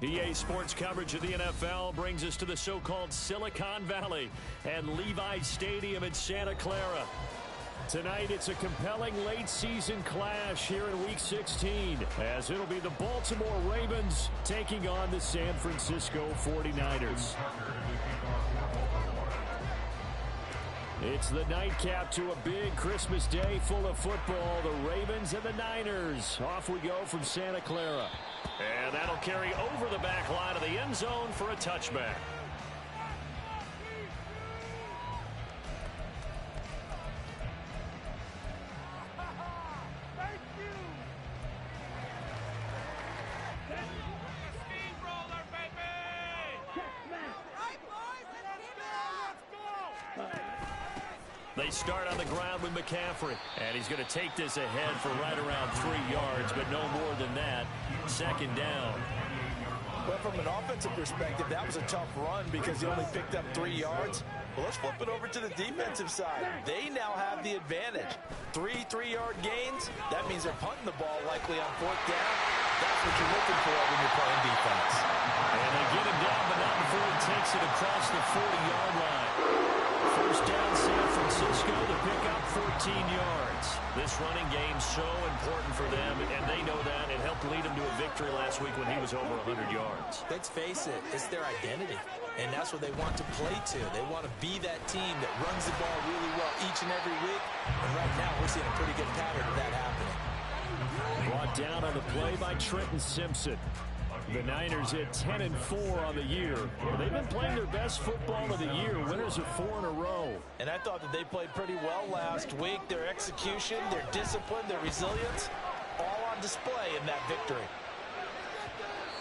EA Sports coverage of the NFL brings us to the so-called Silicon Valley and Levi's Stadium in Santa Clara. Tonight, it's a compelling late-season clash here in Week 16, as it'll be the Baltimore Ravens taking on the San Francisco 49ers. It's the nightcap to a big Christmas day full of football. The Ravens and the Niners. Off we go from Santa Clara. And that'll carry over the back line of the end zone for a touchback. They start on the ground with McCaffrey, and he's going to take this ahead for right around 3 yards, but no more than that. Second down. Well, from an offensive perspective, that was a tough run because he only picked up 3 yards. Well, let's flip it over to the defensive side. They now have the advantage. 3 3-yard gains. That means they're punting the ball likely on 4th down. That's what you're looking for when you're playing defense. And they get him down, but not before he takes it across the 40-yard line. First down, San Francisco to pick up 14 yards. This running game's so important for them, and they know that. It helped lead them to a victory last week when he was over 100 yards. Let's face it, it's their identity, and that's what they want to play to. They want to be that team that runs the ball really well each and every week, and right now we're seeing a pretty good pattern of that happening. Brought down on the play by Trenton Simpson. The Niners hit 10-4 on the year. They've been playing their best football of the year. Winners of 4 in a row. And I thought that they played pretty well last week. Their execution, their discipline, their resilience, all on display in that victory.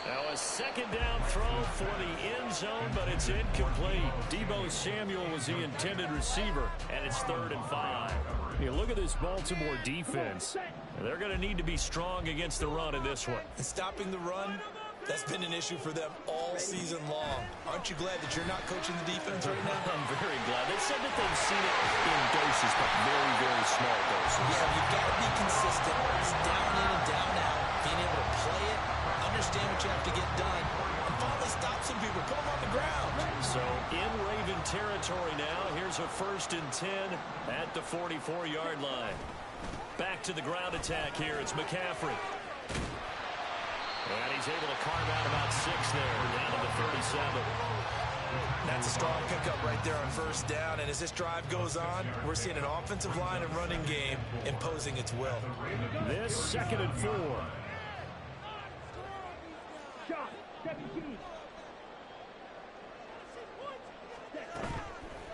Now a second down throw for the end zone, but it's incomplete. Deebo Samuel was the intended receiver, and it's 3rd and 5. You look at this Baltimore defense. They're going to need to be strong against the run in this one. And stopping the run, that's been an issue for them all season long. Aren't you glad that you're not coaching the defense right now? I'm very glad. They said that they've seen it in doses, but very, very small doses. Yeah, you've got to be consistent. It's down in and down out. Being able to play it, understand what you have to get done, and finally stop some people, put them on the ground. So in Raven territory now, here's a 1st and 10 at the 44-yard line. Back to the ground attack here. It's McCaffrey. And he's able to carve out about 6 there, down to the 37. That's a strong pickup right there on 1st down. And as this drive goes on, we're seeing an offensive line and running game imposing its will. This 2nd and 4.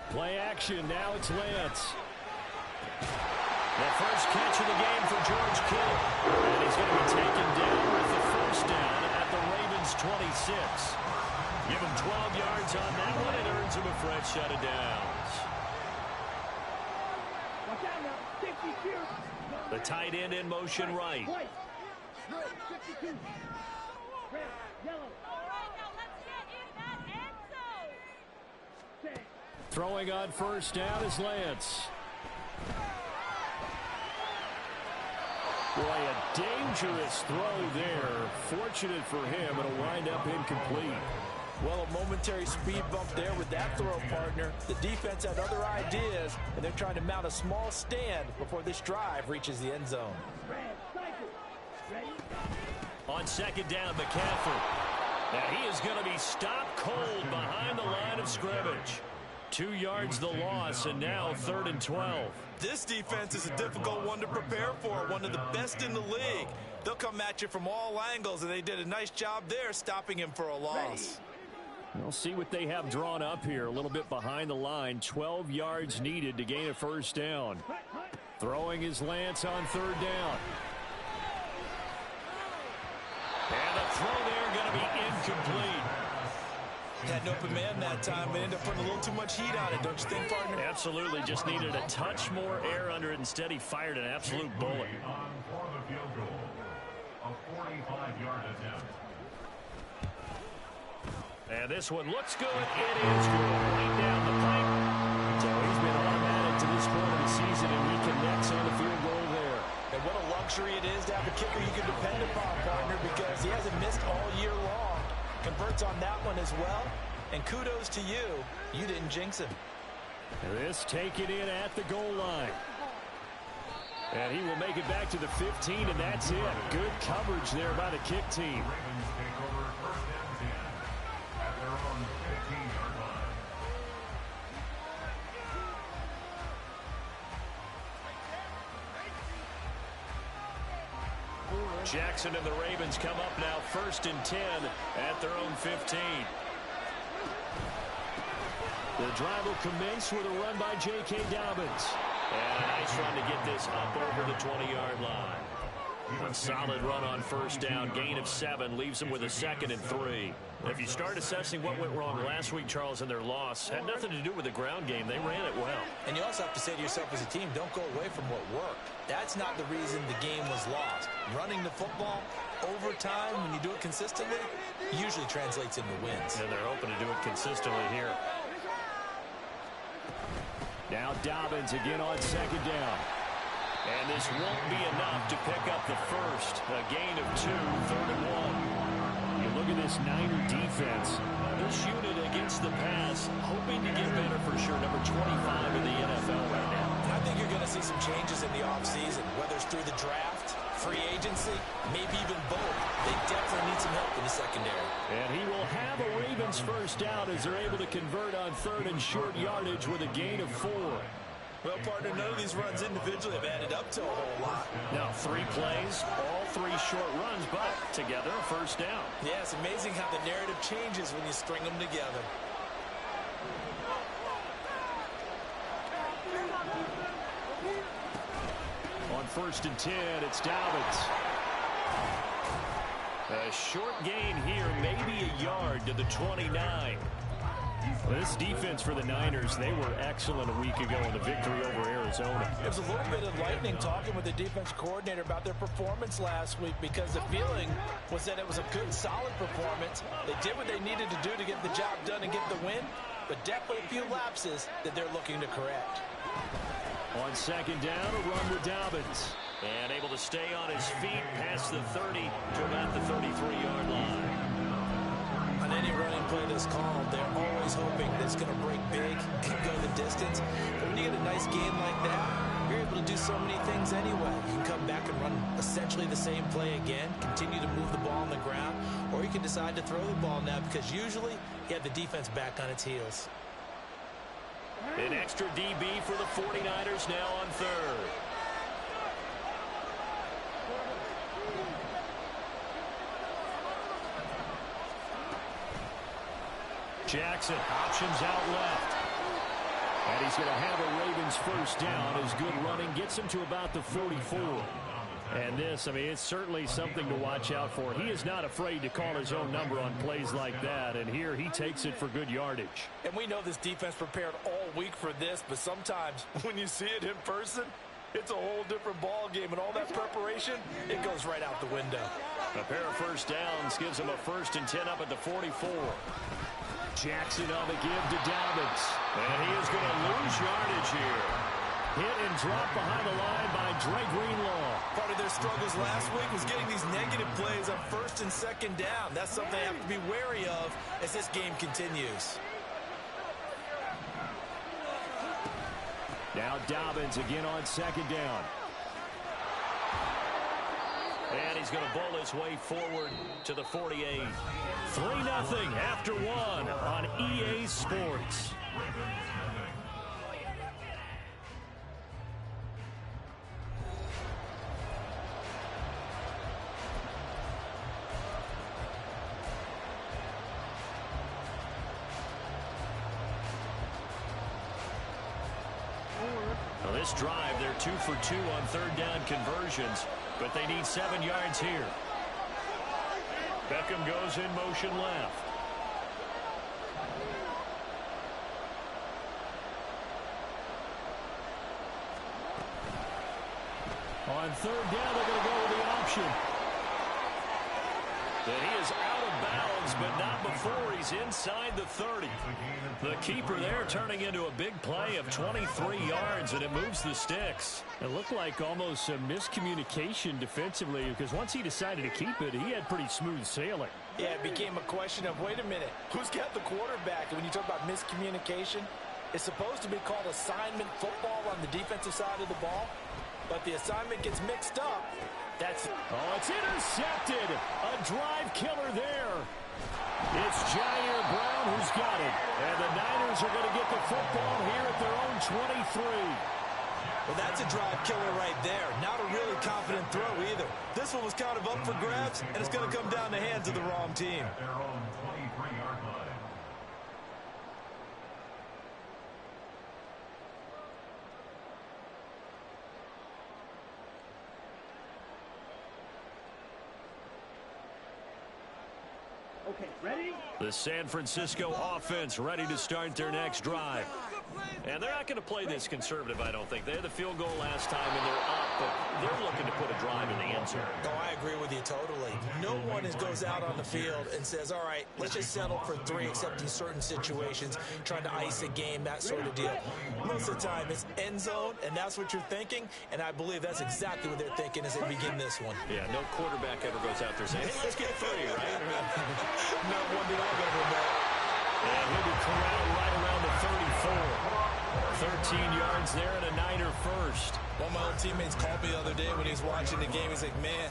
Play action. Now it's Lance. The first catch of the game for George Kittle. And he's going to be taken down with the 1st down at the Ravens 26. Give him 12 yards on that one. It earns him a fresh set of downs. The tight end in motion right. Throwing on 1st down is Lance. Boy, a dangerous throw there. Fortunate for him, it'll wind up incomplete. Well, a momentary speed bump there with that throw, partner. The defense had other ideas, and they're trying to mount a small stand before this drive reaches the end zone. On 2nd down, McCaffrey. Now he is going to be stopped cold behind the line of scrimmage. 2 yards the loss, and now 3rd and 12. This defense is a difficult one to prepare for, one of the best in the league. They'll come at you from all angles, and they did a nice job there stopping him for a loss. We'll see what they have drawn up here. A little bit behind the line. 12 yards needed to gain a 1st down. Throwing is Lance on 3rd down. And the throw there going to be incomplete. Had an open man that time and ended up putting a little too much heat on it, don't you think, partner? Absolutely. Just needed a touch more air under it. Instead, he fired an absolute bullet. And this one looks good. It is good. Right down the pipe. So he's been automatic to this point of the season, and he connects on the field goal there. And what a luxury it is to have a kicker you can depend upon, partner, because he hasn't missed all year long. converts on that one as well. And kudos to you. You didn't jinx him. This taken in at the goal line. And he will make it back to the 15, and that's it. Good coverage there by the kick team. Jackson and the Ravens come up now 1st and 10 at their own 15. The drive will commence with a run by J.K. Dobbins. And a nice run to get this up over the 20-yard line. A solid run on 1st down. Gain of 7 leaves them with a 2nd and 3. If you start assessing what went wrong last week, Charles, in their loss, had nothing to do with the ground game. They ran it well. And you also have to say to yourself as a team, don't go away from what worked. That's not the reason the game was lost. Running the football over time, when you do it consistently, usually translates into wins. And they're hoping to do it consistently here. Now Dobbins again on 2nd down. And this won't be enough to pick up the first. A gain of 2, 3rd and 1. You look at this Niner defense. This unit against the pass, hoping to get better for sure. Number 25 in the NFL right now. I think you're going to see some changes in the offseason, whether it's through the draft, free agency, maybe even both. They definitely need some help in the secondary. And he will have a Ravens first down as they're able to convert on 3rd and short yardage with a gain of 4. Well, partner, none of these runs individually have added up to a whole lot. Now 3 plays, all 3 short runs, but together a first down. Yeah, it's amazing how the narrative changes when you string them together. On 1st and 10, it's Dobbins. A short gain here, maybe a yard to the 29. Well, this defense for the Niners, they were excellent a week ago in the victory over Arizona. There was a little bit of lightning talking with the defense coordinator about their performance last week because the feeling was that it was a good, solid performance. They did what they needed to do to get the job done and get the win, but definitely a few lapses that they're looking to correct. On 2nd down, a run with Dobbins. And able to stay on his feet past the 30 to about the 33-yard line. On any running play that's called, they're always hoping that it's going to break big and go the distance. But when you get a nice game like that, you're able to do so many things anyway. You can come back and run essentially the same play again, continue to move the ball on the ground, or you can decide to throw the ball now because usually you have the defense back on its heels. An extra DB for the 49ers now on 3rd. Jackson, options out left. And he's going to have a Ravens first down as good running gets him to about the 44. And this, I mean, it's certainly something to watch out for. He is not afraid to call his own number on plays like that. And here he takes it for good yardage. And we know this defense prepared all week for this, but sometimes when you see it in person, it's a whole different ball game. And all that preparation, it goes right out the window. A pair of first downs gives him a 1st and 10 up at the 44. Jackson on the give to Dobbins. And he is going to lose yardage here. Hit and drop behind the line by Dre Greenlaw. Part of their struggles last week was getting these negative plays on 1st and 2nd down. That's something they have to be wary of as this game continues. Now Dobbins again on 2nd down. And he's going to bowl his way forward to the 48. 3-0 after 1 on EA Sports. Well, this drive, they're 2 for 2 on 3rd down conversions, but they need 7 yards here. Beckham goes in motion left. On 3rd down, they're going to go with the option. And he is out of bounds, but not before he's inside the 30. The keeper there turning into a big play of 23 yards, and it moves the sticks. It looked like almost a miscommunication defensively because once he decided to keep it, he had pretty smooth sailing. Yeah, it became a question of, wait a minute, who's got the quarterback? And when you talk about miscommunication, it's supposed to be called assignment football on the defensive side of the ball, but the assignment gets mixed up. Oh, it's intercepted. A drive killer there. It's Jair Brown who's got it. And the Niners are going to get the football here at their own 23. Well, that's a drive killer right there. Not a really confident throw either. This one was kind of up for grabs, and it's going to come down the hands of the wrong team. Okay, ready? The San Francisco offense ready to start their next drive. And they're not going to play this conservative, I don't think. They had the field goal last time, and they're up, but they're looking to put a drive in the end zone. Oh, I agree with you totally. No one goes out on the field and says, all right, let's just settle for 3, except in certain situations, trying to ice a game, that sort of deal. Most of the time, it's end zone, and that's what you're thinking, and I believe that's exactly what they're thinking as they begin this one. Yeah, no quarterback ever goes out there saying, hey, let's get 3, right? Not one that I've ever met. And he'll be corralled right around the 34. 13 yards there and a Niner first. One of my old teammates called me the other day when he was watching the game. He's like, man,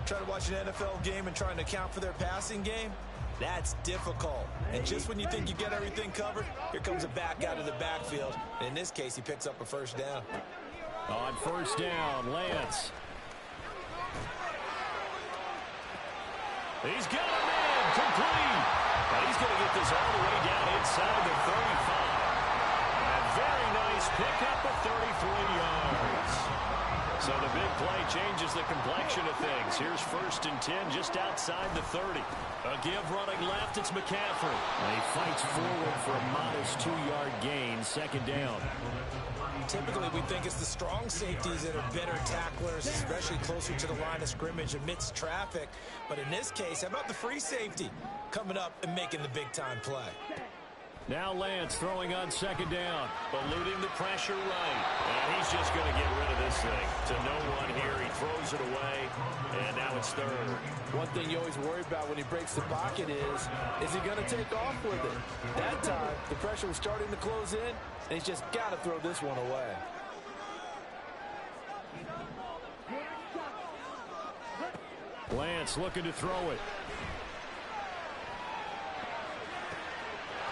trying to watch an NFL game and trying to account for their passing game, that's difficult. And just when you think you get everything covered, here comes a back out of the backfield. And in this case, he picks up a first down. On first down, Lance. He's got a man complete. And he's going to get this all the way down inside the 35. Very nice pickup of 33 yards. So the big play changes the complexion of things. Here's 1st and 10 just outside the 30. A give running left, it's McCaffrey. And he fights forward for a modest 2-yard gain, 2nd down. Typically, we think it's the strong safeties that are better tacklers, especially closer to the line of scrimmage amidst traffic. But in this case, how about the free safety coming up and making the big-time play? Now Lance throwing on 2nd down, eluding the pressure right. And he's just going to get rid of this thing to no one here. He throws it away, and now it's 3rd. One thing you always worry about when he breaks the pocket is he going to take off with it? That time, the pressure was starting to close in, and he's just got to throw this one away. Lance looking to throw it.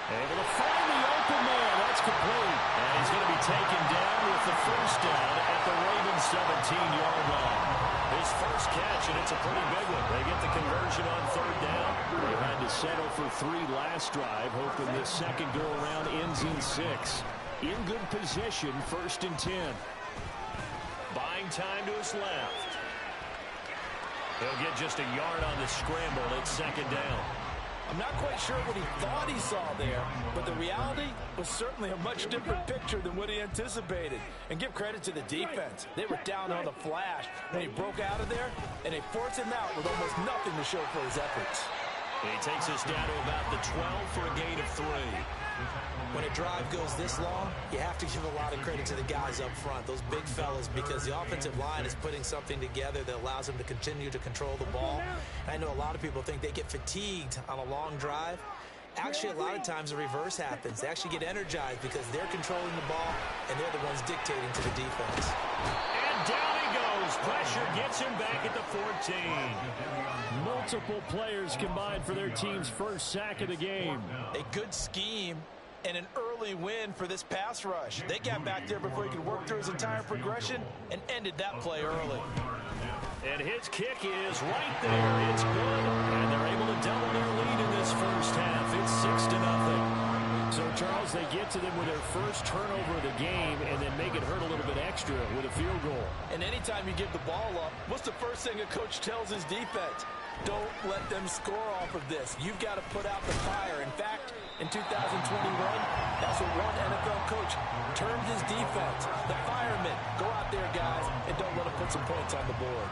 Able to find the open man. That's complete. And he's going to be taken down with the first down at the Ravens' 17-yard line. His first catch, and it's a pretty big one. They get the conversion on 3rd down. They had to settle for 3 last drive, hoping this second go-around ends in 6. In good position, 1st and 10. Buying time to his left. He'll get just a yard on the scramble. It's 2nd down. I'm not quite sure what he thought he saw there, but the reality was certainly a much different picture than what he anticipated. And give credit to the defense. They were down on the flash, and he broke out of there, and they forced him out with almost nothing to show for his efforts. He takes us down to about the 12 for a gain of 3. When a drive goes this long, you have to give a lot of credit to the guys up front, those big fellas, because the offensive line is putting something together that allows them to continue to control the ball. And I know a lot of people think they get fatigued on a long drive. Actually, a lot of times the reverse happens. They actually get energized because they're controlling the ball, and they're the ones dictating to the defense. And down he goes. Pressure gets him back at the 14. Multiple players combined for their team's first sack of the game. A good scheme and an early win for this pass rush. They got back there before he could work through his entire progression and ended that play early. And his kick is right there. It's good. And they're able to double their lead in this first half. It's 6-0. So, Charles, they get to them with their first turnover of the game and then make it hurt a little bit extra with a field goal. And anytime you give the ball up, what's the first thing a coach tells his defense? Don't let them score off of this. You've got to put out the fire. In fact, in 2021, that's what one NFL coach termed his defense. The firemen. Go out there, guys, and don't let them put some points on the board.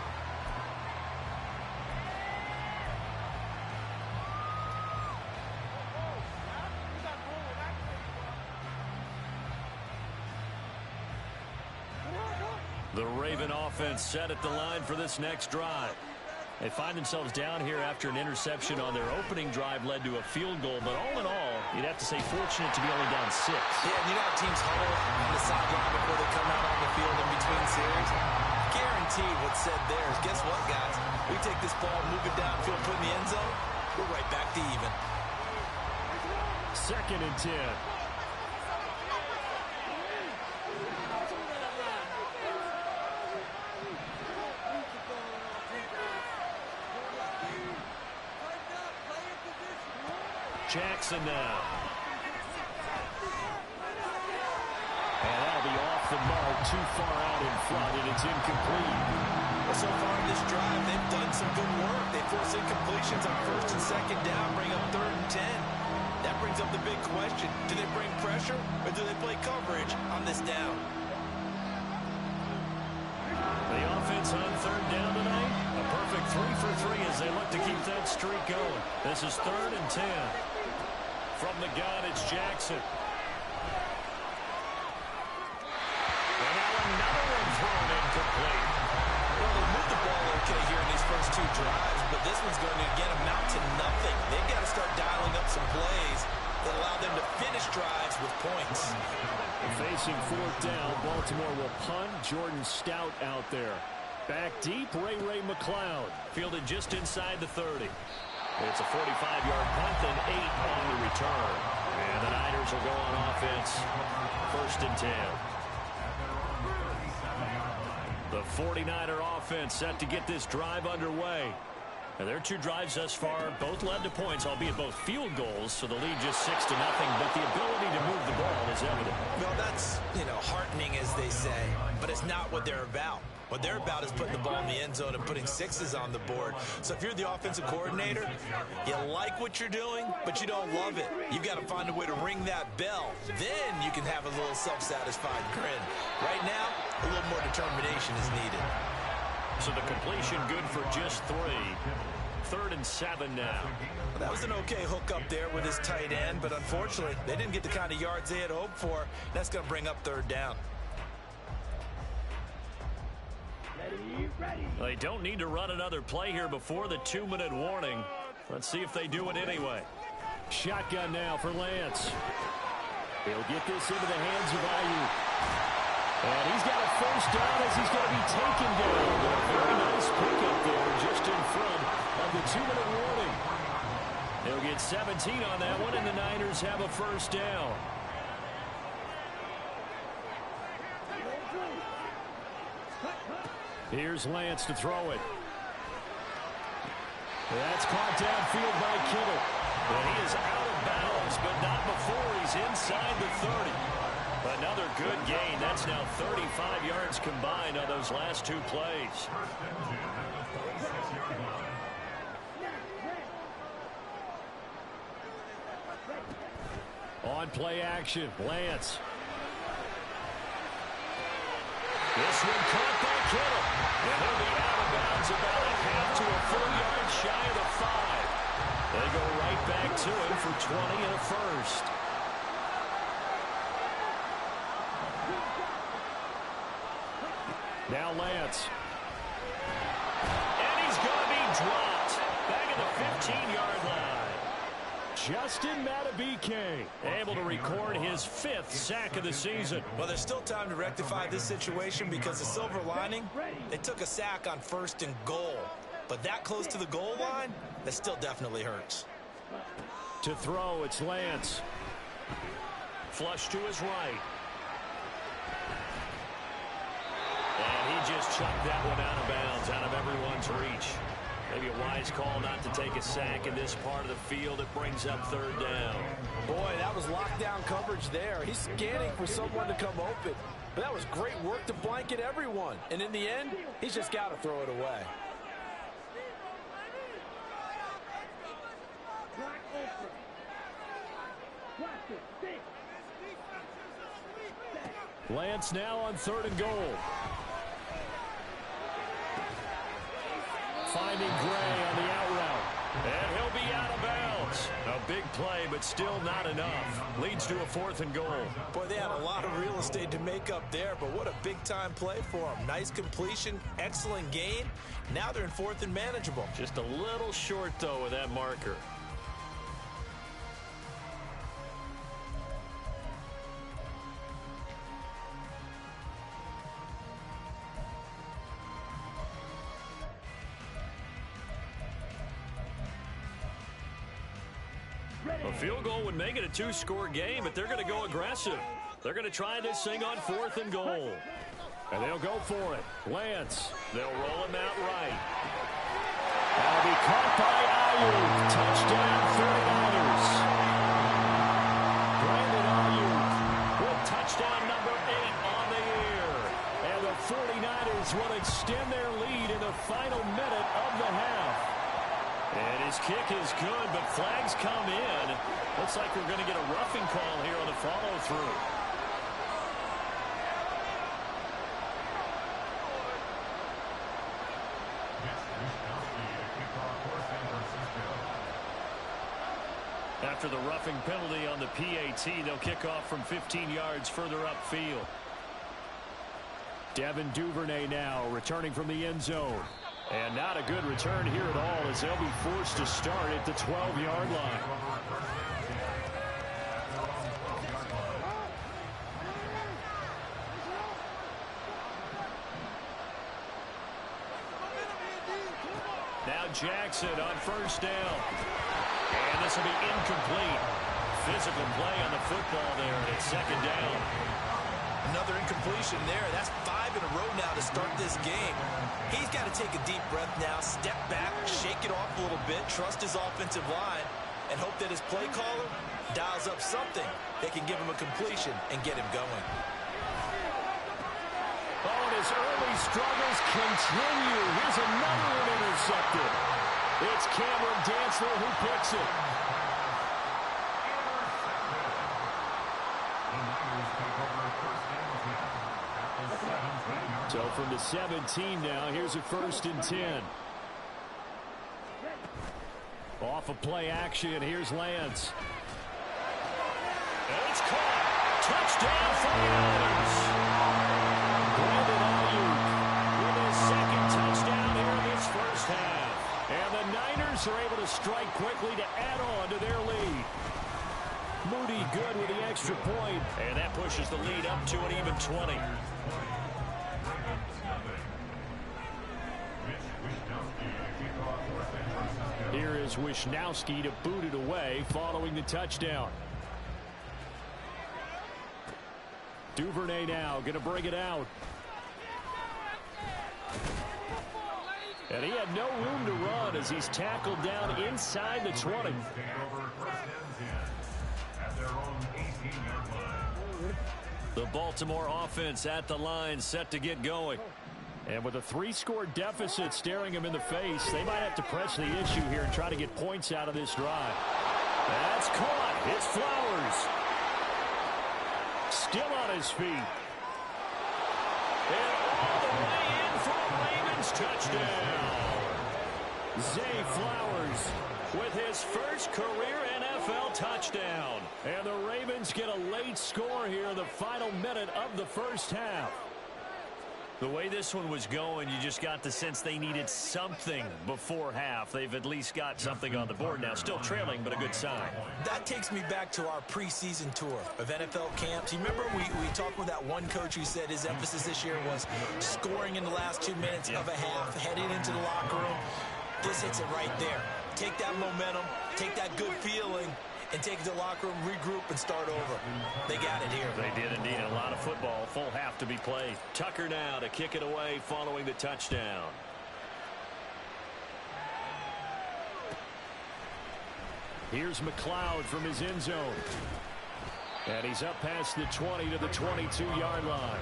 The Raven offense set at the line for this next drive. They find themselves down here after an interception on their opening drive led to a field goal. But all in all, you'd have to say fortunate to be only down 6. Yeah, and you know how teams huddle on the sideline before they come out on the field in between series? Guaranteed what's said there is, guess what, guys? We take this ball, move it downfield, put it in the end zone, we're right back to even. 2nd and 10. Jackson now. And that'll be off the mark, too far out in front, and it's incomplete. Well, so far in this drive, they've done some good work. They force incompletions on 1st and 2nd down, bring up 3rd and 10. That brings up the big question. Do they bring pressure, or do they play coverage on this down? The offense on 3rd down tonight. A perfect 3 for 3 as they look to keep that streak going. This is 3rd and 10. From the gun, it's Jackson. And now another one thrown incomplete. Well, they moved the ball okay here in these first 2 drives, but this one's going to, again, amount to nothing. They've got to start dialing up some plays that allow them to finish drives with points. Facing 4th down, Baltimore will punt. Jordan Stout out there. Back deep, Ray McLeod. Fielded just inside the 30. It's a 45-yard punt and 8 on the return. And the Niners will go on offense. 1st and 10. The 49er offense set to get this drive underway. And their 2 drives thus far both led to points, albeit both field goals, so the lead just 6-0. But the ability to move the ball is evident. Well, that's, heartening, as they say, but it's not what they're about. What they're about is putting the ball in the end zone and putting 6s on the board. So if you're the offensive coordinator, you like what you're doing, but you don't love it. You've got to find a way to ring that bell. Then you can have a little self-satisfied grin. Right now, a little more determination is needed. So the completion good for just 3. 3rd and 7 now. Well, that was an okay hook up there with his tight end, but unfortunately, they didn't get the kind of yards they had hoped for. That's going to bring up 3rd down. They don't need to run another play here before the 2-minute warning. Let's see if they do it anyway. Shotgun now for Lance. He'll get this into the hands of Ayuk. And he's got a 1st down as he's going to be taken down. But a very nice pickup there just in front of the 2-minute warning. They'll get 17 on that one, and the Niners have a 1st down. Here's Lance to throw it. That's caught downfield by Kittle. And he is out of bounds, but not before he's inside the 30. Another good gain. That's now 35 yards combined on those last 2 plays. On play action, Lance. This one caught by Kittle. And he'll be out of bounds about a half to a full yard shy of the 5. They go right back to him for 20 and a 1st. Now Lance. And he's going to be dropped. Back at the 15-yard line. Justin Madubuike able to record his 5th sack of the season. Well, there's still time to rectify this situation because the silver lining, they took a sack on 1st and goal. But that close to the goal line, that still definitely hurts. To throw, it's Lance. Flush to his right. And he just chucked that one out of bounds, out of everyone's reach. Maybe a wise call not to take a sack in this part of the field. It brings up 3rd down. Boy, that was lockdown coverage there. He's scanning for someone to come open. But that was great work to blanket everyone. And in the end, he's just got to throw it away. Lance now on 3rd and goal. Finding Gray on the out route. And he'll be out of bounds. A big play, but still not enough. Leads to a 4th and goal. Boy, they had a lot of real estate to make up there, but what a big-time play for them. Nice completion, excellent gain. Now they're in 4th and manageable. Just a little short, though, with that marker. A field goal would make it a 2-score game, but they're going to go aggressive. They're going to try this thing on 4th and goal. And they'll go for it. Lance, they'll roll him out right. That'll be caught by Ayuk. Touchdown, 49ers. Brandon Ayuk with touchdown number 8 on the year. And the 49ers will extend their lead in the final minute of the half. And his kick is good, but flags come in. Looks like we're going to get a roughing call here on the follow-through. After the roughing penalty on the PAT, they'll kick off from 15 yards further upfield. Devin Duvernay now returning from the end zone. And not a good return here at all, as they'll be forced to start at the 12-yard line. Now Jackson on 1st down. And this will be incomplete. Physical play on the football there, and it's 2nd down. Another incompletion there. That's 5 in a row now to start this game. He's got to take a deep breath now, step back, shake it off a little bit, trust his offensive line, and hope that his play caller dials up something that can give him a completion and get him going. Oh, and his early struggles continue. Here's another one intercepted. It's Cameron Dantzler who picks it. So from the 17 now, here's a 1st and 10. Off of play action, here's Lance. And it's caught. Touchdown 49ers. Brandon Ayuk with his 2nd touchdown here in this 1st half. And the Niners are able to strike quickly to add on to their lead. Moody good with the extra point. And that pushes the lead up to an even 20. Here is Wishnowski to boot it away following the touchdown. Duvernay now going to bring it out. And he had no room to run as he's tackled down inside the 20. The Baltimore offense at the line, set to get going. And with a 3-score deficit staring him in the face, they might have to press the issue here and try to get points out of this drive. That's caught. It's Flowers. Still on his feet. And all the way in for a Ravens touchdown. Zay Flowers with his first career NFL touchdown. And the Ravens get a late score here in the final minute of the 1st half. The way this one was going, you just got the sense they needed something before half. They've at least got something on the board now. Still trailing, but a good sign. That takes me back to our preseason tour of NFL camps. You remember we talked with that one coach who said his emphasis this year was scoring in the last 2 minutes of a half, heading into the locker room. This hits it right there. Take that momentum, take that good feeling, and take it to the locker room, regroup, and start over. They got it here. They did indeed. A lot of football. Full half to be played. Tucker now to kick it away following the touchdown. Here's McLeod from his end zone. And he's up past the 20 to the 22-yard line.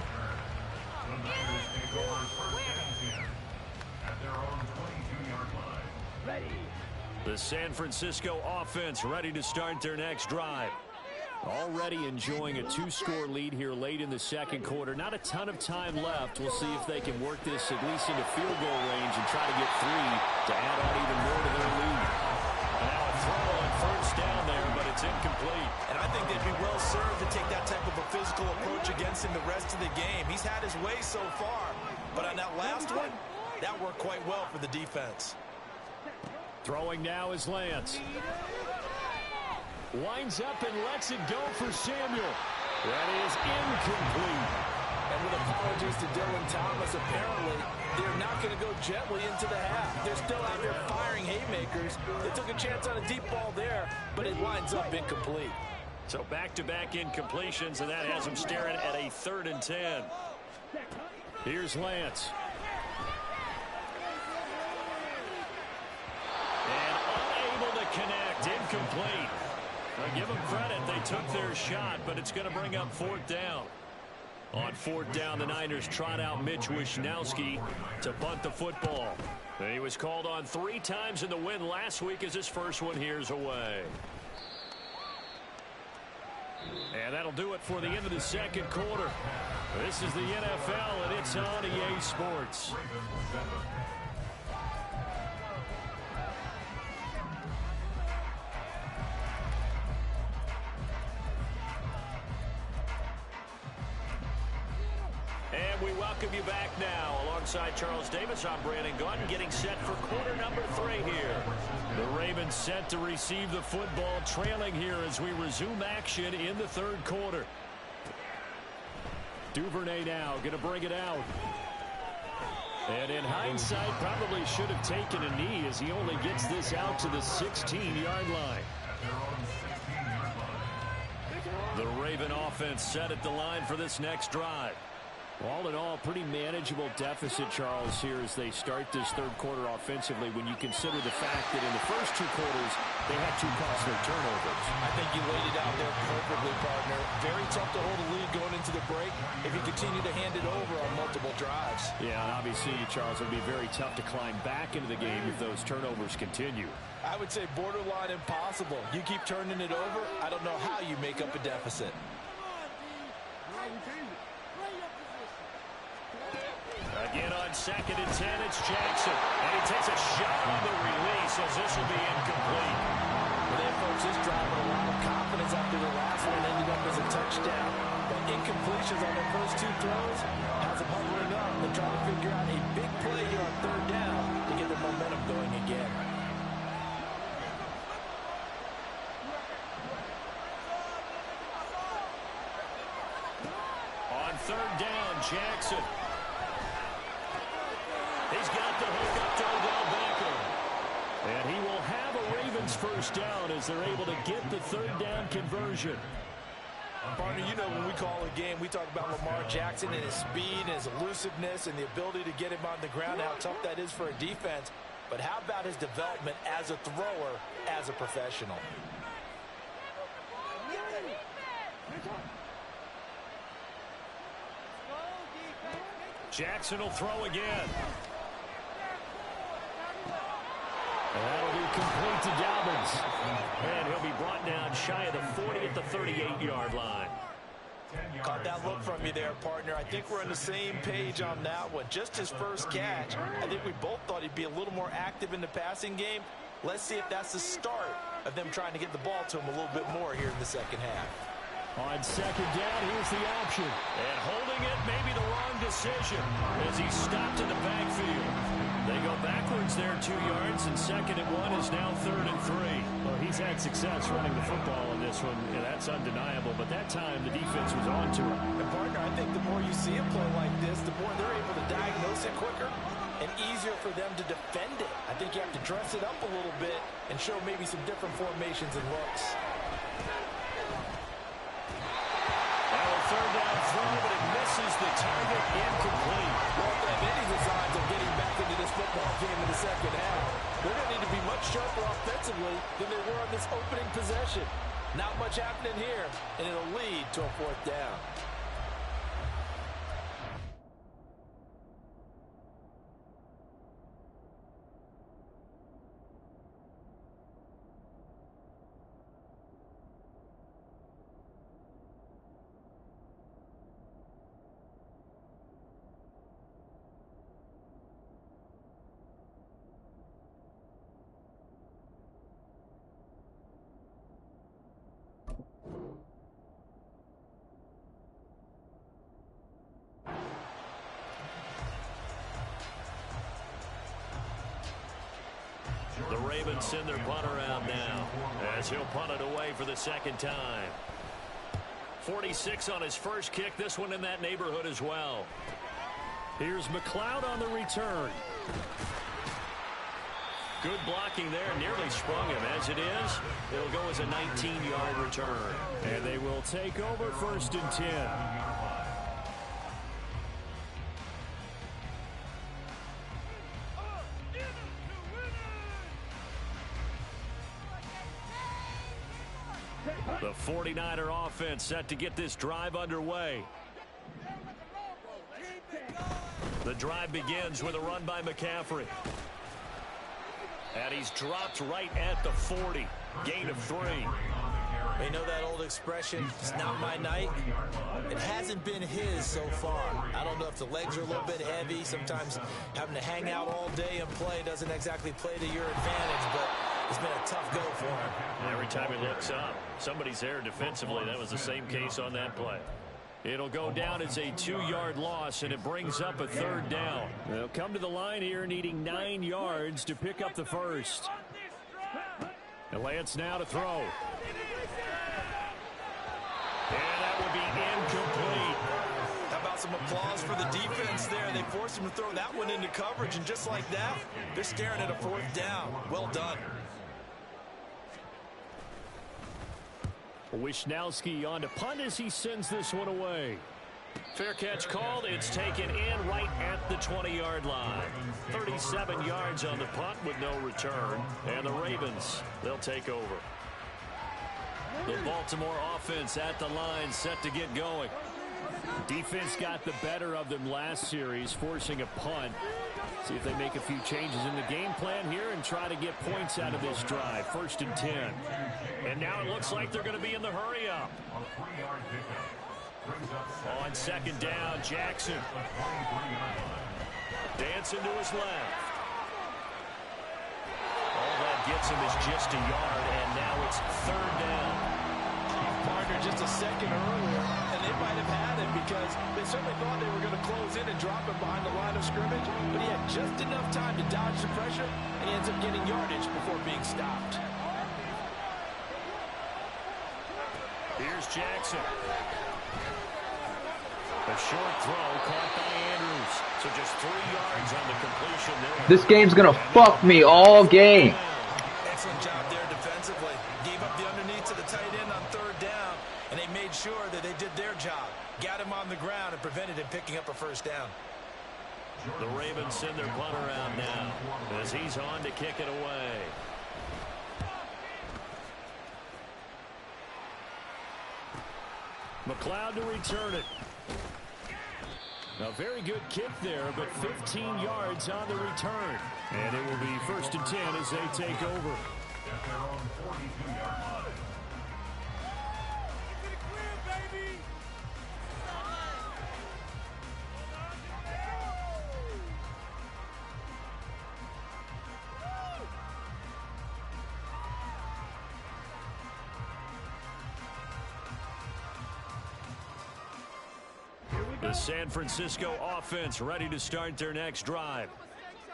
The San Francisco offense ready to start their next drive. Already enjoying a 2-score lead here late in the 2nd quarter. Not a ton of time left. We'll see if they can work this at least into field goal range and try to get 3 to add on even more to their lead. Now a throw on 1st down there. incomplete. And I think they'd be well served to take that type of a physical approach against him the rest of the game. He's had his way so far, but on that last one, that worked quite well for the defense. Throwing now is Lance. Winds up and lets it go for Samuel. That is incomplete. And with apologies to Dylan Thomas, apparently they're not going to go gently into the half. They're still out there firing haymakers. They took a chance on a deep ball there, but it winds up incomplete. So back-to-back incompletions, and that has them staring at a 3rd and 10. Here's Lance. And unable to connect. Incomplete. I'll give them credit. They took their shot, but it's going to bring up 4th down. On 4th down, the Niners trot out Mitch Wishnowski to punt the football. He was called on 3 times in the win last week as his first one here's away. And that'll do it for the end of the 2nd quarter. This is the NFL, and it's on EA Sports. And we welcome you back now. Alongside Charles Davis, I'm Brandon Gaudin, getting set for quarter number 3 here. The Ravens set to receive the football, trailing here as we resume action in the 3rd quarter. Duvernay now going to bring it out. And in hindsight, probably should have taken a knee as he only gets this out to the 16-yard line. The Raven offense set at the line for this next drive. All in all, pretty manageable deficit, Charles, here as they start this 3rd quarter offensively when you consider the fact that in the first 2 quarters, they had 2 costly turnovers. I think you laid it out there perfectly, partner. Very tough to hold a lead going into the break if you continue to hand it over on multiple drives. Yeah, and obviously, Charles, it would be very tough to climb back into the game if those turnovers continue. I would say borderline impossible. You keep turning it over, I don't know how you make up a deficit. Again on 2nd and 10, it's Jackson. And he takes a shot on the release as this will be incomplete. Well, there, folks, this drive with a lot of confidence after the last one ended up as a touchdown. But incompletions on their first 2 throws has them hovering up and trying to figure out a big play here on 3rd down to get the momentum going again. On 3rd down, Jackson. He's got the hook up to Odell Beckham. And he will have a Ravens first down as they're able to get the 3rd down conversion. Partner, you know when we call a game, we talk about Lamar Jackson and his speed and his elusiveness and the ability to get him on the ground, how tough that is for a defense. But how about his development as a thrower, as a professional? Jackson will throw again. And that'll be complete to Dobbins. And he'll be brought down shy of the 40 at the 38-yard line. Caught that look from you there, partner. I think we're on the same page on that one. Just his first catch. I think we both thought he'd be a little more active in the passing game. Let's see if that's the start of them trying to get the ball to him a little bit more here in the 2nd half. On 2nd down, here's the option. And holding it may be the wrong decision as he's stopped in the backfield. They go backwards there 2 yards, and 2nd and 1 is now 3rd and 3. Well, he's had success running the football in this one, and that's undeniable. But that time, the defense was on to him. And partner, I think the more you see a play like this, the more they're able to diagnose it quicker and easier for them to defend it. I think you have to dress it up a little bit and show maybe some different formations and looks. 3rd down throw, but it misses the target, incomplete. Well, if they have any designs of getting back into this football game in the 2nd half, they're going to need to be much sharper offensively than they were on this opening possession. Not much happening here, and it'll lead to a 4th down. Ravens send their punt around now as he'll punt it away for the second time. 46 on his first kick. This one in that neighborhood as well. Here's McLeod on the return. Good blocking there. Nearly sprung him. As it is, it'll go as a 19-yard return. And they will take over 1st and 10. The 49er offense set to get this drive underway. The drive begins with a run by McCaffrey. And he's dropped right at the 40. Gain of 3. You know that old expression, it's not my night? It hasn't been his so far. I don't know if the legs are a little bit heavy. Sometimes having to hang out all day and play doesn't exactly play to your advantage, but it's been a tough go for him. Every time he looks up, somebody's there defensively. That was the same case on that play. It'll go down as a 2-yard loss, and it brings up a 3rd down. They'll come to the line here needing 9 yards to pick up the first. And Lance now to throw. And that would be incomplete. How about some applause for the defense there? They forced him to throw that one into coverage, and just like that, they're staring at a 4th down. Well done. Wisnowski on to punt as he sends this one away. Fair catch called. It's taken in right at the 20-yard line. 37 yards on the punt with no return. And the Ravens, they'll take over. The Baltimore offense at the line, set to get going. Defense got the better of them last series, forcing a punt. See if they make a few changes in the game plan here and try to get points out of this drive. 1st and 10. And now it looks like they're going to be in the hurry-up. On 2nd down, Jackson. Dancing to his left. All that gets him is just a yard, and now it's 3rd down. Partner just a second earlier, and they might have had him because they certainly thought they were going to close in and drop him behind the line of scrimmage, but he had just enough time to dodge the pressure, and he ends up getting yardage before being stopped. Here's Jackson. A short throw caught by Andrews. So just 3 yards on the completion there. This game's going to fuck me all game. Excellent job there defensively. Gave up the underneath to the tight end on 3rd down, and they made sure that they did their job. Got him on the ground and prevented him picking up a 1st down. The Ravens send their punt around now as he's on to kick it away. McLeod to return it. A very good kick there, but 15 yards on the return. And it will be 1st and 10 as they take over. The San Francisco offense ready to start their next drive.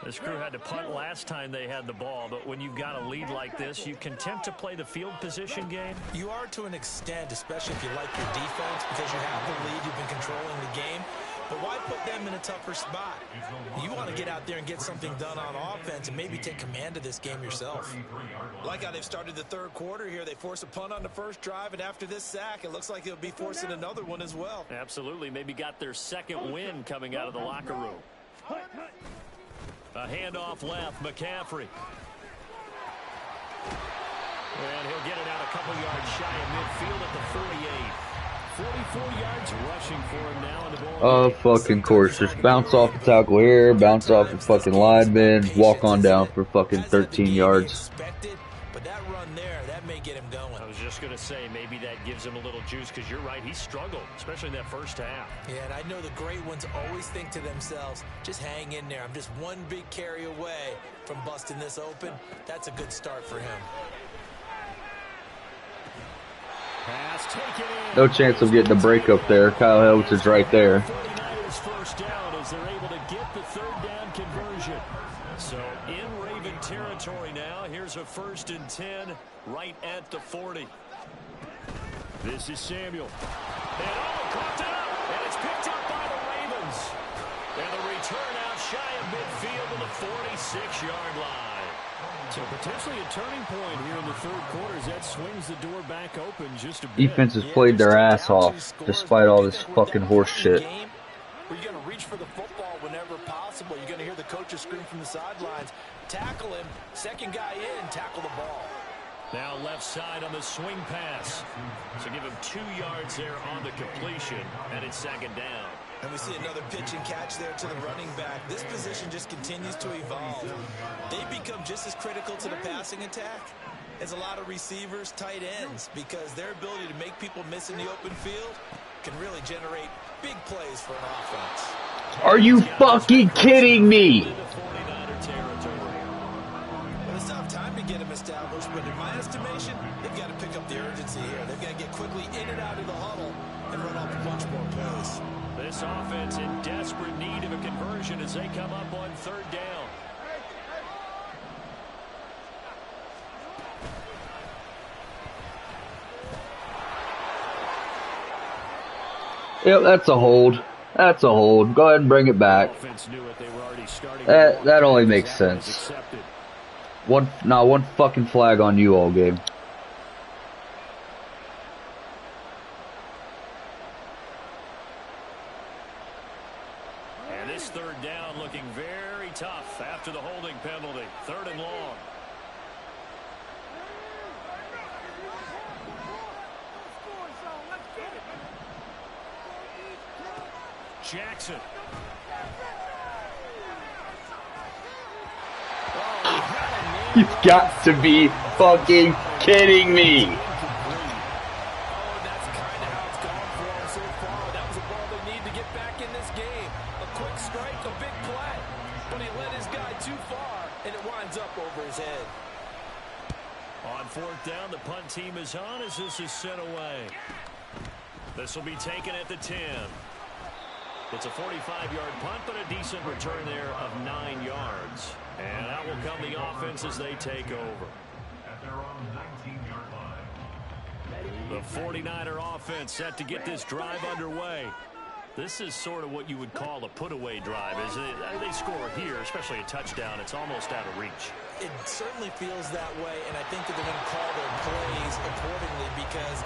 This crew had to punt last time they had the ball, but when you've got a lead like this, you content to play the field position game? You are to an extent, especially if you like your defense, because you have the lead, you've been controlling the game. But why put them in a tougher spot? You want to get out there and get something done on offense and maybe take command of this game yourself. Like how they've started the 3rd quarter here. They force a punt on the 1st drive, and after this sack, it looks like they'll be forcing another one as well. Absolutely. Maybe got their 2nd win coming out of the locker room. A handoff left, McCaffrey. And he'll get it out a couple yards shy of midfield at the 48. 44 yards rushing for him now in the ball. Oh, fucking course. Just bounce off the tackle here, bounce off the fucking lineman, walk on down for fucking 13 yards. But that run there, that may get him going. I was just going to say, maybe that gives him a little juice, because you're right, he struggled, especially in that 1st half. Yeah, and I know the great ones always think to themselves, just hang in there. I'm just one big carry away from busting this open. That's a good start for him. No chance of getting a break up there. Kyle Helms is right there. 49ers first down as they're able to get the 3rd down conversion. So in Raven territory now, here's up to 40. This is Samuel. And caught it up. And it's picked up by the Ravens. And the return out shy of midfield to the 46-yard line. So potentially a turning point here in the third quarter as that swings the door back open just a bit. Defense has played their ass off despite all this fucking horse shit. We're going to reach for the football whenever possible. You're going to hear the coaches scream from the sidelines. Tackle him. Second guy in. Tackle the ball. Now left side on the swing pass. So give him 2 yards there on the completion, and it's second down. And we see another pitch and catch there to the running back. This position just continues to evolve. They become just as critical to the passing attack as a lot of receivers, tight ends, because their ability to make people miss in the open field can really generate big plays for an offense. Are you fucking kidding me? Well, it's not time to get him established, but in my estimation, they've got to pick up the urgency here. They've got to get quickly in and out of the huddle and run off a bunch more plays. This offense in desperate need of a conversion as they come up on third down. Yep, that's a hold. That's a hold. Go ahead and bring it back. That only makes sense. Not one fucking flag on you all game. And this third down looking very tough after the holding penalty. Third and long. Jackson. You've got to be fucking kidding me. That's kind of how it's gone for him so far. That was a ball they need to get back in this game. A quick strike, a big play. But he led his guy too far, and it winds up over his head. On fourth down, the punt team is on as this is sent away. This will be taken at the 10. It's a 45-yard punt, but a decent return there of 9 yards. And that will come the offense as they take over. The 49er offense set to get this drive underway. This is sort of what you would call a put-away drive, isn't it? They score here, especially a touchdown. It's almost out of reach. It certainly feels that way, and I think that they're going to call their plays accordingly because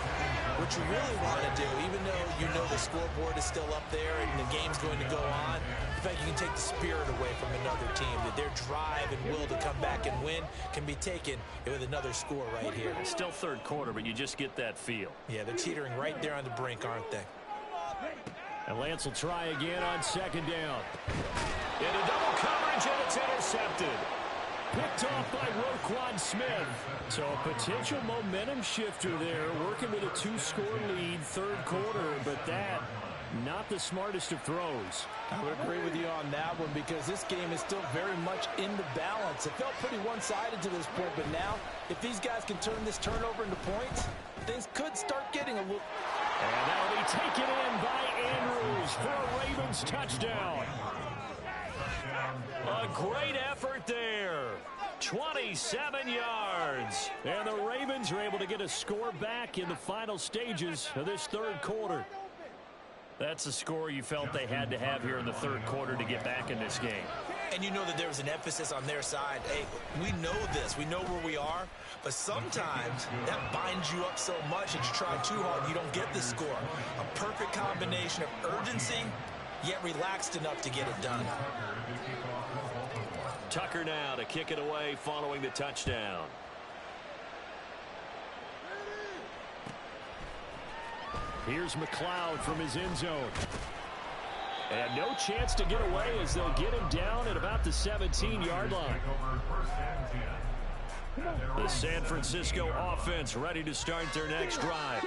what you really want to do, even though you know the scoreboard is still up there and the game's going to go on, in fact, you can take the spirit away from another team, that their drive and will to come back and win can be taken with another score right here. It's still third quarter, but you just get that feel. Yeah, they're teetering right there on the brink, aren't they? And Lance will try again on second down. Into double coverage, and it's intercepted. Picked off by Roquan Smith. So a potential momentum shifter there, working with a 2-score lead, third quarter, but that, not the smartest of throws. I would agree with you on that one because this game is still very much in the balance. It felt pretty one-sided to this point, but now, if these guys can turn this turnover into points, things could start getting a little... And that'll be taken in by Andrews for a Ravens touchdown. A great effort there. 27 yards. And the Ravens are able to get a score back in the final stages of this third quarter. That's the score you felt they had to have here in the third quarter to get back in this game. And you know that there was an emphasis on their side. Hey, we know this. We know where we are. But sometimes that binds you up so much that you try too hard, you don't get the score. A perfect combination of urgency, yet relaxed enough to get it done. Tucker now to kick it away following the touchdown. Here's McLeod from his end zone. And no chance to get away as they'll get him down at about the 17-yard line. The San Francisco offense ready to start their next drive.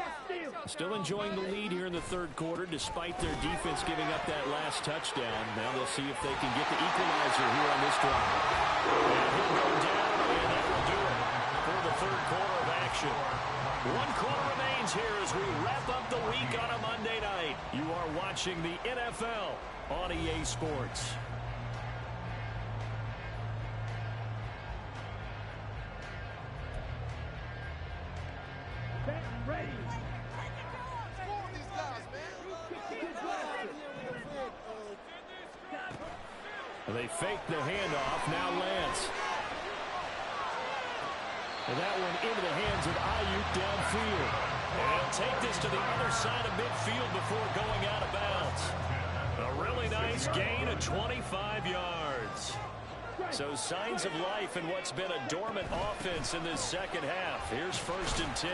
Still enjoying the lead here in the third quarter despite their defense giving up that last touchdown. Now they'll see if they can get the equalizer here on this drive. And he'll go down, and that will do it for the third quarter of action. One quarter remains here as we wrap up the week on a Monday night. You are watching the NFL on EA Sports. They fake the handoff. Now Lance. And that one into the hands of Ayuk downfield. And he'll take this to the other side of midfield before going out of bounds. A really nice gain of 25 yards. So signs of life in what's been a dormant offense in this second half. Here's 1st and 10.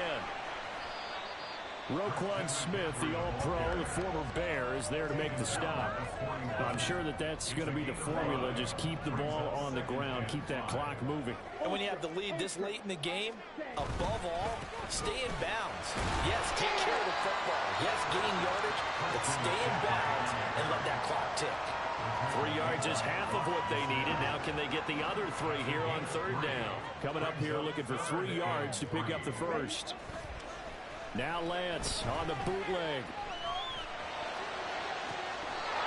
Roquan Smith, the All-Pro, the former Bear, is there to make the stop. I'm sure that that's going to be the formula. Just keep the ball on the ground. Keep that clock moving. And when you have the lead this late in the game, above all, stay in bounds. Yes, take care of the football. Yes, gain yardage, but stay in bounds and let that clock tick. 3 yards is half of what they needed. Now can they get the other 3 here on 3rd down? Coming up here looking for 3 yards to pick up the first. Now Lance on the bootleg.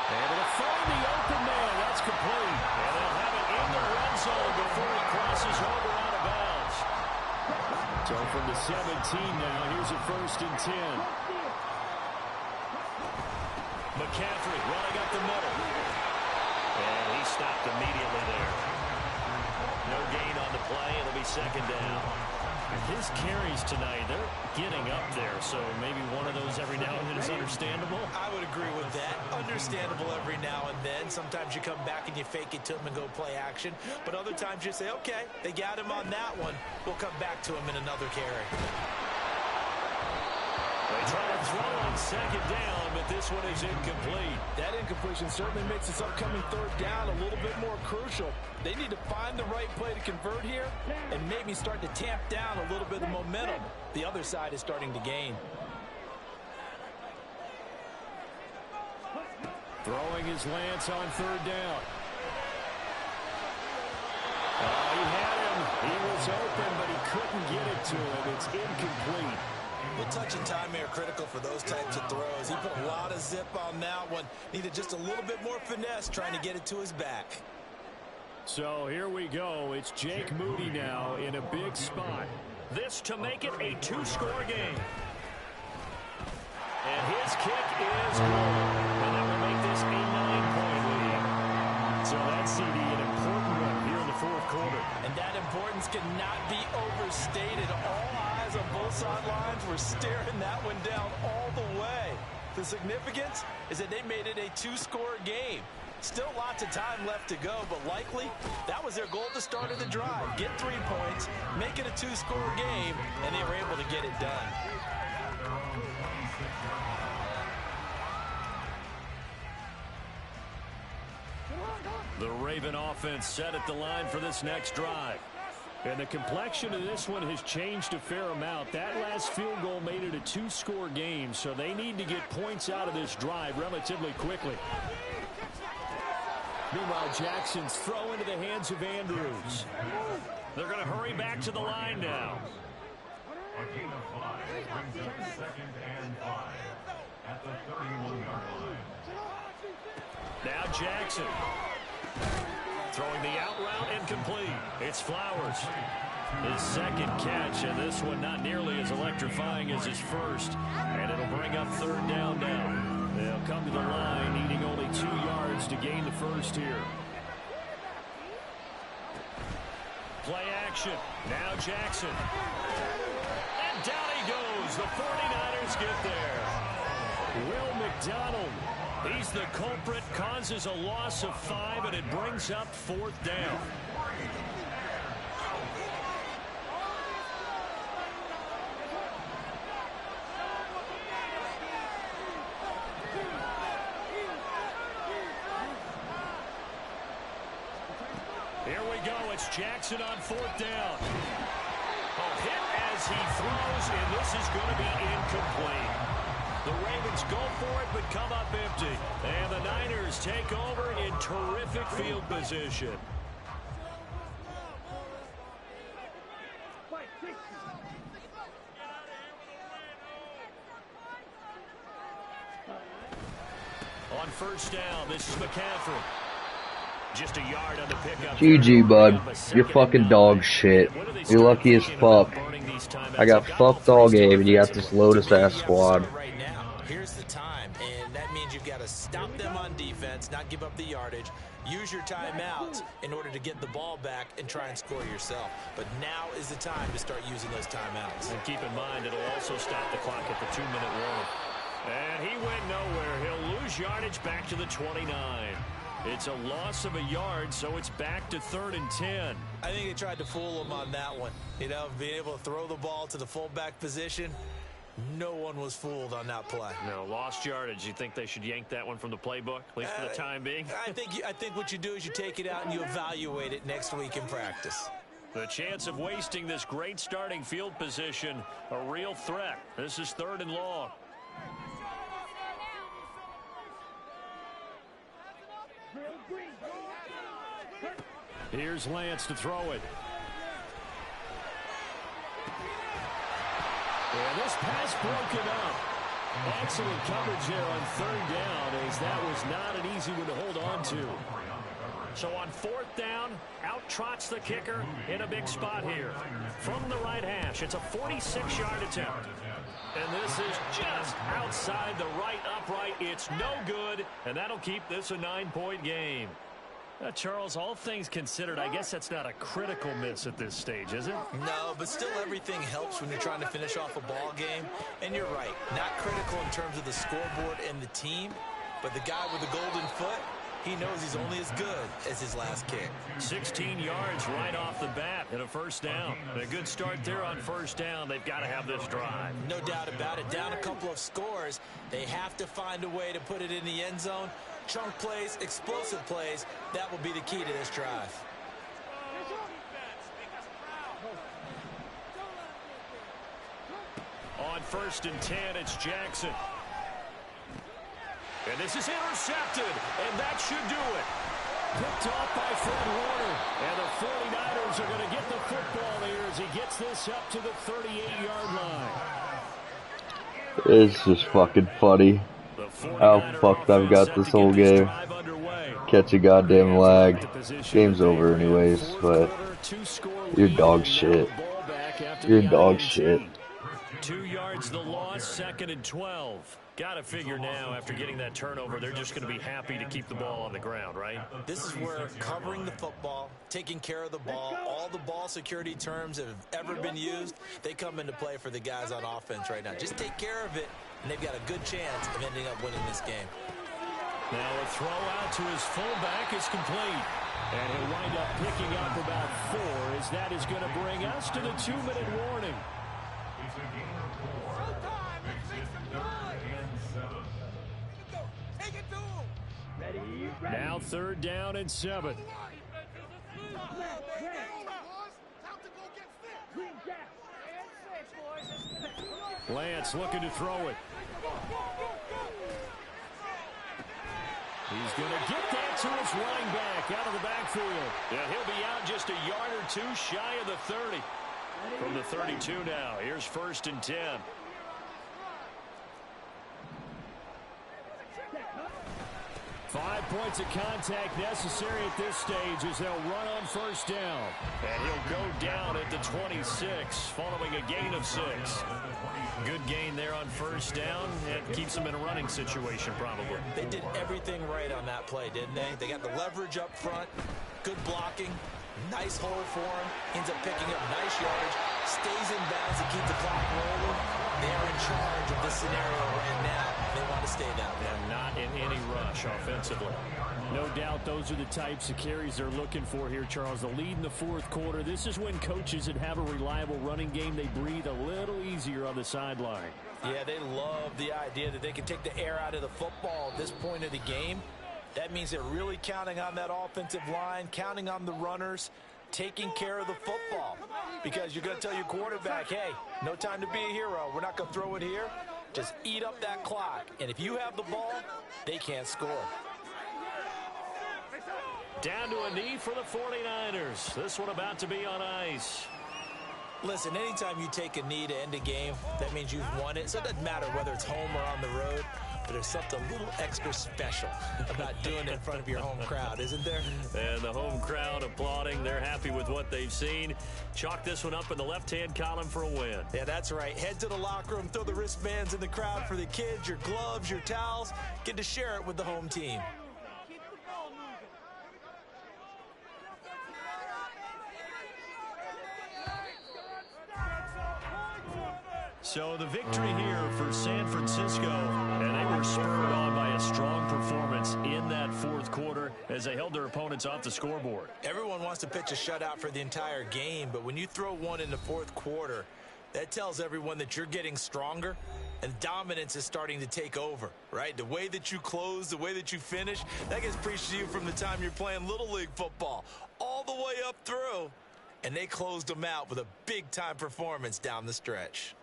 Able to find the open man. That's complete. And they'll have it in the red zone before he crosses over out of bounds. So from the 17 now, here's a 1st and 10. McCaffrey running up the middle. And he stopped immediately there. No gain on the play. It'll be 2nd down. His carries tonight, they're getting up there, so maybe one of those every now and then is understandable. I would agree with that. Understandable every now and then. Sometimes you come back and you fake it to him and go play action. But other times you say, okay, they got him on that one. We'll come back to him in another carry. They try to throw on 2nd down, but this one is incomplete. That incompletion certainly makes this upcoming 3rd down a little bit more crucial. They need to find the right play to convert here and maybe start to tamp down a little bit of momentum. The other side is starting to gain. Throwing his Lance on 3rd down. He had him. He was open, but he couldn't get it to him. It's incomplete. The touch and time are critical for those types of throws. He put a lot of zip on that one. Needed just a little bit more finesse trying to get it to his back. So here we go. It's Jake Moody now in a big spot. This to make it a 2-score game. And his kick is good. And that will make this a 9-point lead. So that CD, an important one here in the 4th quarter. And that importance cannot be overstated. All eyes on both sidelines were staring that one down all the way. The significance is that they made it a 2-score game. Still lots of time left to go, but likely that was their goal at the start of the drive. Get 3 points, make it a 2-score game, and they were able to get it done. The Raven offense set at the line for this next drive. And the complexion of this one has changed a fair amount. That last field goal made it a 2-score game, so they need to get points out of this drive relatively quickly. Meanwhile, Jackson's throw into the hands of Andrews. They're going to hurry back to the line now. A gain of 5 brings up 2nd and 5 at the 31-yard line. Now Jackson. Throwing the out route incomplete. It's Flowers. His 2nd catch, and this one not nearly as electrifying as his first. And it'll bring up 3rd down now. They'll come to the line, needing only 2 yards to gain the first here. Play action. Now Jackson. And down he goes. The 49ers get there. Will McDonald. He's the culprit, causes a loss of 5, and it brings up 4th down. Here we go. It's Jackson on 4th down. A hit as he throws, and this is going to be incomplete. The Ravens go for it, but come up empty. And the Niners take over in terrific field position. On 1st down, this is McCaffrey. Just a yard on the pickup. GG, bud. You're fucking dog shit. You're lucky as fuck. I got fucked all game, and you got this Lotus-ass squad. Here's the time, and that means you've got to stop them on defense, not give up the yardage, use your timeouts in order to get the ball back and try and score yourself. But now is the time to start using those timeouts. And keep in mind, it'll also stop the clock at the 2-minute warning. And he went nowhere. He'll lose yardage back to the 29. It's a loss of a yard, so it's back to 3rd and 10. I think they tried to fool him on that one. You know, being able to throw the ball to the fullback position. No one was fooled on that play. No, lost yardage. You think they should yank that one from the playbook, at least for the time being? I think what you do is you take it out and you evaluate it next week in practice. The chance of wasting this great starting field position, a real threat. This is 3rd and long. Here's Lance to throw it. And this pass broken up. Excellent coverage there on 3rd down, as that was not an easy one to hold on to. So on 4th down, out trots the kicker in a big spot here. From the right hash, it's a 46-yard attempt. And this is just outside the right upright. It's no good, and that'll keep this a 9-point game. Charles, all things considered, I guess that's not a critical miss at this stage, is it? No, but still everything helps when you're trying to finish off a ball game. And you're right, not critical in terms of the scoreboard and the team, but the guy with the golden foot, he knows he's only as good as his last kick. 16 yards right off the bat and a 1st down. And a good start there on 1st down. They've got to have this drive. No doubt about it. Down a couple of scores, they have to find a way to put it in the end zone. Chunk plays, explosive plays, that will be the key to this drive. On 1st and 10, it's Jackson. And this is intercepted, and that should do it. Picked off by Fred Warner, and the 49ers are going to get the football here as he gets this up to the 38-yard line. It's just fucking funny how fucked I've got this whole game. Catch a goddamn lag. Game's over anyways, but you're dog shit. You're dog shit. 2 yards the loss, 2nd and 12. Got to figure now, after getting that turnover, they're just going to be happy to keep the ball on the ground, right? This is where covering the football, taking care of the ball, all the ball security terms that have ever been used, they come into play for the guys on offense right now. Just take care of it, and they've got a good chance of ending up winning this game. Now a throw out to his fullback is complete. And he'll wind up picking up about 4, as that is going to bring us to the 2-minute warning. It's a gain of 4. Makes it 3rd and 7. Now 3rd down and 7. Lance looking to throw it. He's going to get that to his running back out of the backfield. Yeah, he'll be out just a yard or 2 shy of the 30. From the 32 now, here's 1st and 10. Five points of contact necessary at this stage as they'll run on 1st down. And he'll go down at the 26, following a gain of 6. Good gain there on 1st down. It keeps them in a running situation, probably. They did everything right on that play, didn't they? They got the leverage up front, good blocking, nice hole for him, ends up picking up nice yardage, stays in bounds to keep the clock rolling. They're in charge of this scenario right now. They want to stay that way. And not in any rush offensively. No doubt those are the types of carries they're looking for here, Charles. The lead in the 4th quarter. This is when coaches that have a reliable running game, they breathe a little easier on the sideline. Yeah, they love the idea that they can take the air out of the football at this point of the game. That means they're really counting on that offensive line, counting on the runners, taking care of the football. Because you're going to tell your quarterback, hey, no time to be a hero. We're not going to throw it here. Just eat up that clock. And if you have the ball, they can't score. Down to a knee for the 49ers. This one about to be on ice. Listen, anytime you take a knee to end a game, that means you've won it. So it doesn't matter whether it's home or on the road. But there's something a little extra special about doing it in front of your home crowd, isn't there? And the home crowd applauding. They're happy with what they've seen. Chalk this one up in the left-hand column for a win. Yeah, that's right. Head to the locker room, throw the wristbands in the crowd for the kids, your gloves, your towels. Get to share it with the home team. So the victory here for San Francisco, and they were spurred on by a strong performance in that fourth quarter as they held their opponents off the scoreboard. Everyone wants to pitch a shutout for the entire game, but when you throw one in the fourth quarter, that tells everyone that you're getting stronger and dominance is starting to take over, right? The way that you close, the way that you finish, that gets preached to you from the time you're playing Little League football all the way up through, and they closed them out with a big-time performance down the stretch.